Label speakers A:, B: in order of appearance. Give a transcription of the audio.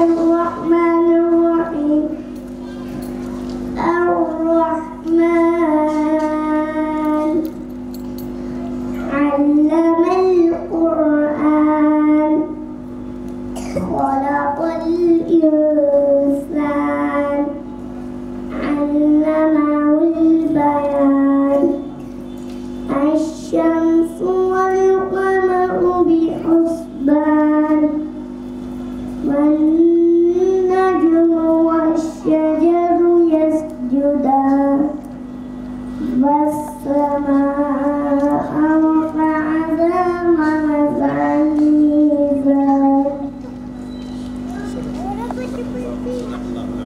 A: الرحمن الرحيم الرحمن علم القرآن خلق الإنسان علمه البيان الشمس والقمر بحسبان والنجم والشجر يسجدان والسماء رفعها ونزع الميزان